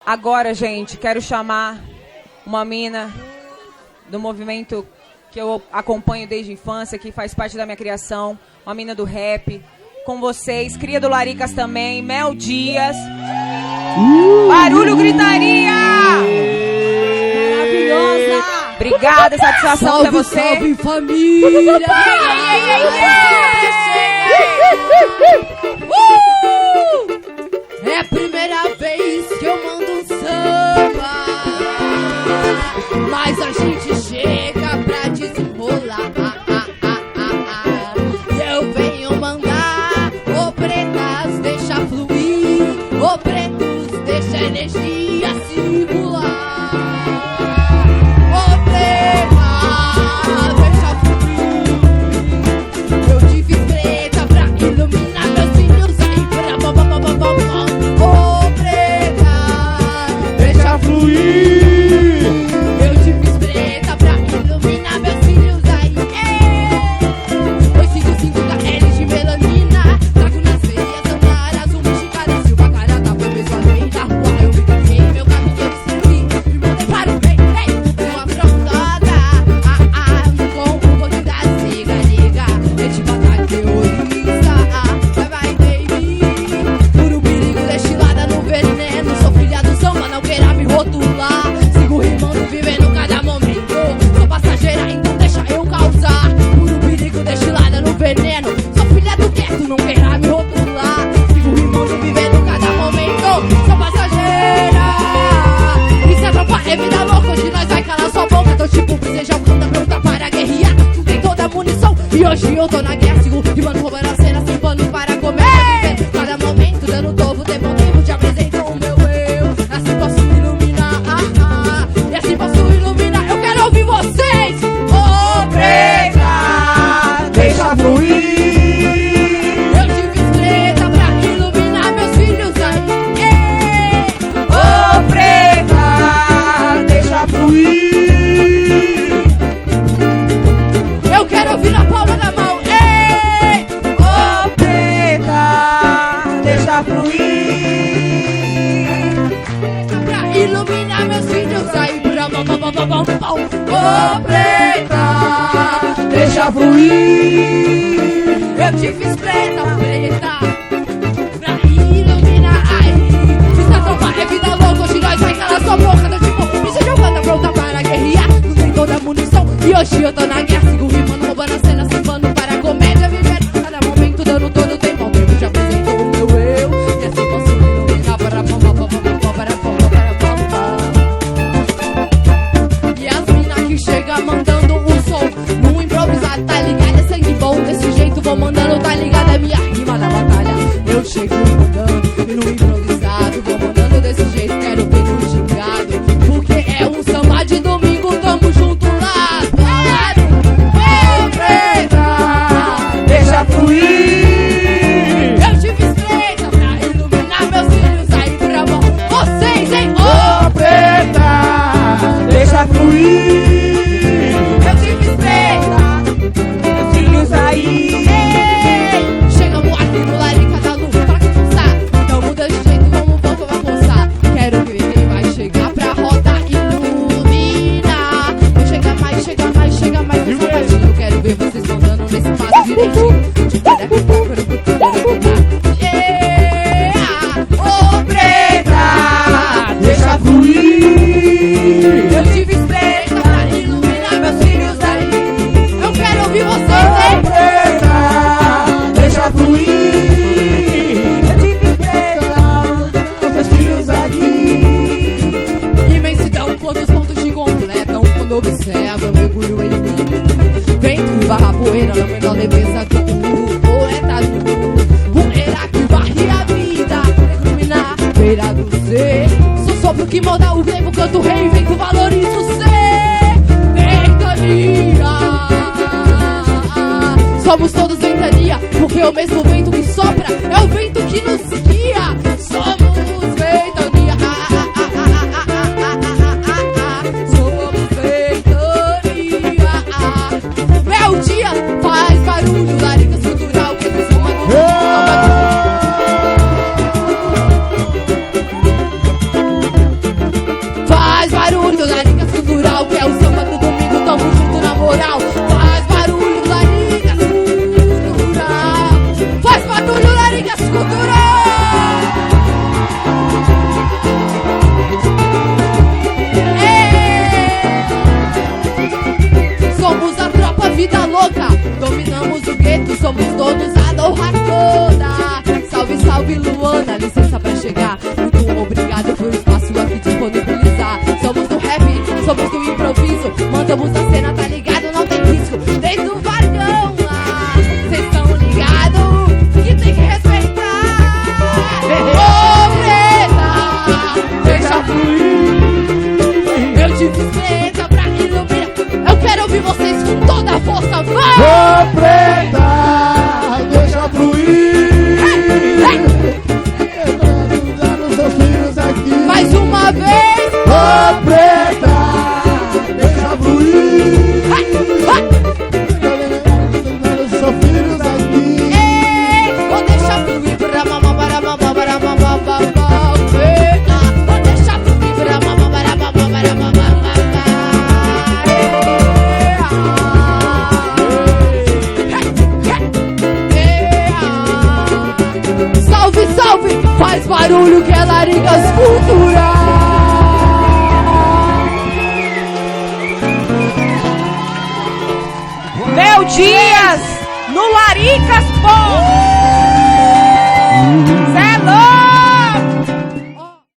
Agora, gente, quero chamar uma mina do movimento que eu acompanho desde a infância, que faz parte da minha criação, uma mina do rap, com vocês, cria do Laricas também, Mel Dias. Barulho, gritaria! Maravilhosa! Obrigada, satisfação salve, pra você. Salve, família! É a primeira vez que eu mando um samba, mas a gente chega pra desenrolar. E eu venho mandar, ô pretas, deixa fluir, ô pretos, deixa a energia circular. Ô pretas, deixa fluir, eu te fiz preta pra iluminar meus filhos aí pra bom. Ô preta, deixa fluir, eu te fiz preta pra iluminar meus filhos aí. 255 KL de melanina, trago nas veias, andaras, um mexicano, se uma cara tá foi mesmo além da rua, eu me ganhei, meu caminho eu segui, me mandei para o bem, sou afrontada, com um pouquinho da liga, eu te batalho terrorista, vai baby, puro perigo, destilada no veneno, sou filha do samba, não queira me rotular, sigo rimando, vivendo cada momento, sou passageira, então deixa eu causar, puro perigo, destilada no veneno, sou filha do quieto, não queira me rotular, sigo rimando, vivendo cada momento, sou passageira, isso é tropa, é vida louca, hoje nós vai calar sua boca, tô tipo, seja o canta pronta para guerrear, tu tem toda a munição, e hoje eu tô na guerra, sigo rimando, roubando a cena, sem pano para comer, vivendo cada momento, dando novo tempo, te apresento o meu eu, assim posso iluminar, e assim posso iluminar, eu quero ouvir vocês, ô preta, Deixa fluir. eu te fiz preta pra iluminar meus filhos aí, Ô preta, deixa fluir. eu quero ouvir na palma da mão, Ô preta, deixa fluir. pra iluminar meus filhos aí, ô preta, Deixa fluir. eu te fiz preta, pra iluminar aí. Essa tropa é vida louca, hoje nós vai calar sua boca. Tô tipo, bicha jogando pronta para guerrear. Não tem toda a munição e hoje eu tô na guerra. Sigo rimando, roubando a cena, sem pano para comédia. Vivendo cada momento, dando todo o tempo. Eu te apresento o meu eu, e assim posso iluminar para E as mina que chega mandando um som no improvisado, tá ligado? É sangue bom, desse jeito vou mandando, tá ligado? É minha rima na batalha. Eu chego mandando e no improvisado vou mandando desse jeito, quero ver no gingado, porque é um samba de domingo, tamo junto lá, lado. Ô preta, Deixa fluir. eu te fiz preta pra iluminar meus filhos aí pra bom. Vocês, hein? Ô Preta, deixa fluir. eu te fiz preta. Meus filhos aí. Chegamos aqui no Larica da Luz pra começar. Então muda de jeito, vamos um pouco vai começar. Quero ver quem vai chegar pra roda iluminar. Vou chegar mais nessa partida. Eu quero ver vocês mandando nesse passo direitinho. Ô preta, Deixa fluir. eu te fiz preta pra iluminar meus filhos aí. Eu quero ouvir vocês, hein? Preta, deixa fluir. Eu tive preta, com seus filhos aqui. Imensidão, quando os pontos te completam. Quando observa, eu mergulho em mim. Vento barra poeira, na menor defesa do poeta do poeira que varre a vida, iluminar, beira do ser. Sou sopro que molda o tempo, canto reinvento, valorizo o ser. Ventania, somos todos ventania, porque o mesmo vento que sopra é o vento que nos guia. Somos ventania, somos ventania. Meu dia faz barulho, Laricas cultural, que é uma vez. Ô preta, deixa fluir. Sou filho daqui. Ei, vou deixar fluir pra mamá, para mamá, para mamá, babá. Preta, vou deixar fluir pra mamá, para mamá, para mamá, babá. Salve, salve, faz barulho que é Laricas Cultural. Léo Dias, no Laricas, pô!